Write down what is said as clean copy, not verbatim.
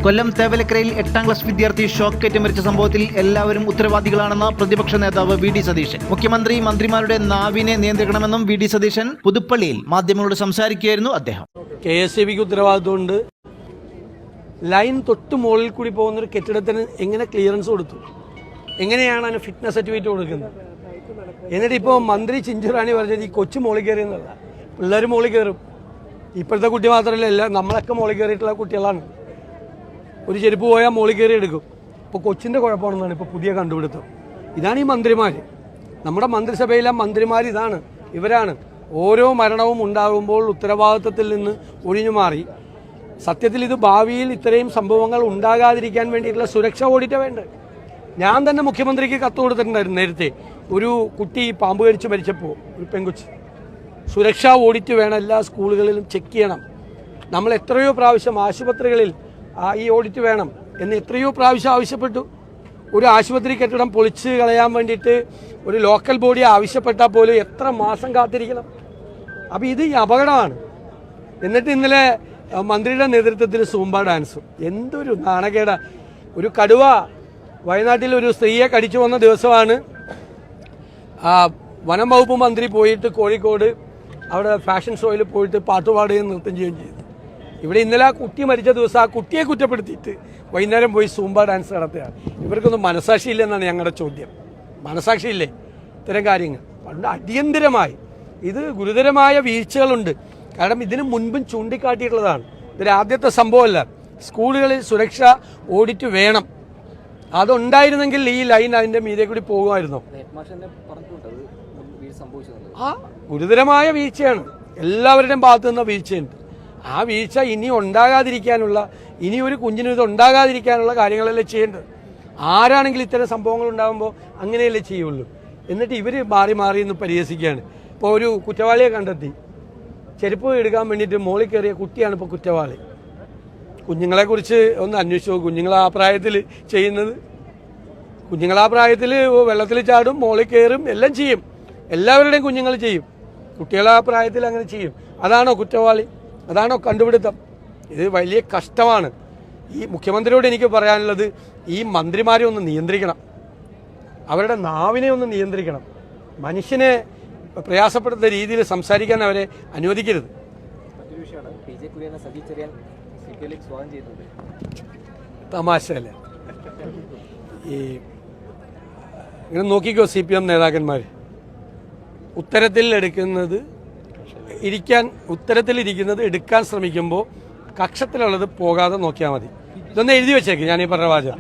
കൊല്ലം തേവലക്കരയിൽ 8ാം class വിദ്യാർത്ഥി ഷോക്കേറ്റ് മരിച്ച സംഭവത്തിൽ എല്ലാവരും ഉത്തരവാദികളാണെന്ന് പ്രതിപക്ഷ നേതാവ് വി ഡി സതീശൻ. മുഖ്യമന്ത്രി മന്ത്രിമാരുടെ നാവിനെ നിയന്ത്രിക്കണമെന്നും വി ഡി സതീശൻ പുതുപ്പള്ളിയിൽ മാധ്യമങ്ങളോട് സംസാരിക്കുകയായിരുന്നു അദ്ദേഹം. KSEBിക്ക് ഉത്തരവാദിത്വമുണ്ട്. ലൈൻ തൊട്ട് മുകളിൽ കൂടി പോകുന്നൊരു കെട്ടിടത്തിന് എങ്ങനെ ക്ലിയറൻസ് കൊടുത്തു, എങ്ങനെയാണ് അതിന് ഫിറ്റ്നസ് സർട്ടിഫിക്കറ്റ് കൊടുക്കുന്നത്? എന്നിട്ട് ഇപ്പോൾ മന്ത്രി ചിഞ്ചുറാണി പറഞ്ഞത് ഈ കൊച്ചു മോളിൽ കയറിയെന്നല്ല, പിള്ളേർ മോളിൽ കയറും. ഇപ്പോഴത്തെ കുട്ടി മാത്രമല്ല, നമ്മളൊക്കെ മോളിൽ കയറിയിട്ടുള്ള കുട്ടികളാണ്. ഒരു ചെരുപ്പ് പോയാൽ മോളിൽ കയറി എടുക്കും. ഇപ്പോൾ കൊച്ചിൻ്റെ കുഴപ്പമാണെന്നാണ് ഇപ്പോൾ പുതിയ കണ്ടുപിടുത്തം. ഇതാണ് ഈ മന്ത്രിമാർ. നമ്മുടെ മന്ത്രിസഭയിലെ മന്ത്രിമാർ ഇവരാണ് ഓരോ മരണവും ഉണ്ടാകുമ്പോൾ ഉത്തരവാദിത്വത്തിൽ നിന്ന് ഒഴിഞ്ഞു മാറി. സത്യത്തിൽ ഇത് ഭാവിയിൽ ഇത്രയും സംഭവങ്ങൾ ഉണ്ടാകാതിരിക്കാൻ വേണ്ടിയിട്ടുള്ള സുരക്ഷാ ഓഡിറ്റ് വേണ്ടത്. ഞാൻ തന്നെ മുഖ്യമന്ത്രിക്ക് കത്ത് കൊടുത്തിട്ടുണ്ടായിരുന്നു നേരത്തെ. ഒരു കുട്ടി പാമ്പ് കടിച്ച് മരിച്ചപ്പോൾ, ഒരു പെൺകുച്ച്. സുരക്ഷാ ഓഡിറ്റ് വേണം, എല്ലാ സ്കൂളുകളിലും ചെക്ക് ചെയ്യണം. നമ്മൾ എത്രയോ പ്രാവശ്യം ആശുപത്രികളിൽ ഈ ഓഡിറ്റ് വേണം എന്ന് എത്രയോ പ്രാവശ്യം ആവശ്യപ്പെട്ടു. ഒരു ആശുപത്രി കെട്ടിടം പൊളിച്ച് കളയാൻ വേണ്ടിയിട്ട് ഒരു ലോക്കൽ ബോഡി ആവശ്യപ്പെട്ടാൽ പോലും എത്ര മാസം കാത്തിരിക്കണം. അപ്പോൾ ഇത് അപകടമാണ്. എന്നിട്ട് ഇന്നലെ മന്ത്രിയുടെ നേതൃത്വത്തിൽ സൂംബ ഡാൻസും. എന്തൊരു നാണക്കേടാ. ഒരു കടുവ വയനാട്ടിൽ ഒരു സ്ത്രീയെ കടിച്ചു വന്ന ദിവസമാണ് വനം വകുപ്പ് മന്ത്രി പോയിട്ട് കോഴിക്കോട് അവിടെ ഫാഷൻ ഷോയിൽ പോയിട്ട് പാട്ടുപാടുകയും നൃത്തം ചെയ്യുകയും ചെയ്തു. ഇവിടെ ഇന്നലെ ആ കുട്ടി മരിച്ച ദിവസം ആ കുട്ടിയെ കുറ്റപ്പെടുത്തിയിട്ട് വൈകുന്നേരം പോയി സൂംബ ഡാൻസ് നടത്തുകയാണ്. ഇവർക്കൊന്നും മനസാക്ഷിയില്ലെന്നാണ് ഞങ്ങളുടെ ചോദ്യം. മനസാക്ഷിയില്ലേ ഇത്തരം കാര്യങ്ങൾ? പണ്ട് അടിയന്തരമായി ഇത് ഗുരുതരമായ വീഴ്ചകളുണ്ട്. കാരണം ഇതിന് മുൻപും ചൂണ്ടിക്കാട്ടിയിട്ടുള്ളതാണ്. ഇതൊരു ആദ്യത്തെ സംഭവമല്ല. സ്കൂളുകളിൽ സുരക്ഷാ ഓഡിറ്റ് വേണം. അതുണ്ടായിരുന്നെങ്കിൽ ഈ ലൈൻ അതിൻ്റെ മീതെ കൂടി പോകുമായിരുന്നു. ഗുരുതരമായ വീഴ്ചയാണ്. എല്ലാവരുടെയും ഭാഗത്തു നിന്ന വീഴ്ചയുണ്ട്. ആ വീഴ്ച ഇനി ഉണ്ടാകാതിരിക്കാനുള്ള, ഇനി ഒരു കുഞ്ഞിന് ഇത് ഉണ്ടാകാതിരിക്കാനുള്ള കാര്യങ്ങളല്ലേ ചെയ്യേണ്ടത്. ആരാണെങ്കിലും ഇത്തരം സംഭവങ്ങൾ ഉണ്ടാകുമ്പോൾ അങ്ങനെയല്ലേ ചെയ്യുള്ളൂ. എന്നിട്ട് ഇവർ മാറി മാറി ഇന്ന് പരിഹസിക്കുകയാണ്. ഇപ്പോൾ ഒരു കുറ്റവാളിയെ കണ്ടെത്തി, ചെരുപ്പ് എടുക്കാൻ വേണ്ടിയിട്ട് മോളിൽ കയറിയ കുട്ടിയാണ് ഇപ്പോൾ കുറ്റവാളി. കുഞ്ഞുങ്ങളെക്കുറിച്ച് ഒന്ന് അന്വേഷിച്ചു. കുഞ്ഞുങ്ങൾ ആ പ്രായത്തിൽ ചെയ്യുന്നത്, കുഞ്ഞുങ്ങൾ ആ പ്രായത്തിൽ വെള്ളത്തിൽ ചാടും, മോളിൽ കയറും, എല്ലാം ചെയ്യും. എല്ലാവരുടെയും കുഞ്ഞുങ്ങൾ ചെയ്യും. കുട്ടികൾ ആ പ്രായത്തിൽ അങ്ങനെ ചെയ്യും. അതാണോ കുറ്റവാളി? അതാണോ കണ്ടുപിടുത്തം? ഇത് വലിയ കഷ്ടമാണ്. ഈ മുഖ്യമന്ത്രിയോട് എനിക്ക് പറയാനുള്ളത്, ഈ മന്ത്രിമാരെ ഒന്ന് നിയന്ത്രിക്കണം. അവരുടെ നാവിനെ ഒന്ന് നിയന്ത്രിക്കണം. മനുഷ്യനെ പ്രയാസപ്പെടുന്ന രീതിയിൽ സംസാരിക്കാൻ അവരെ അനുവദിക്കരുത്. തമാശയല്ലേ ഈ ഇങ്ങനെ നോക്കിക്കോ. CPM നേതാക്കന്മാർ ഉത്തരത്തിലിരിക്കുന്നത് എടുക്കാൻ ശ്രമിക്കുമ്പോൾ കക്ഷത്തിലുള്ളത് പോകാതെ നോക്കിയാൽ മതി. ഇതൊന്ന് എഴുതി വെച്ചേക്ക്. ഞാൻ ഈ പറഞ്ഞ വാചകം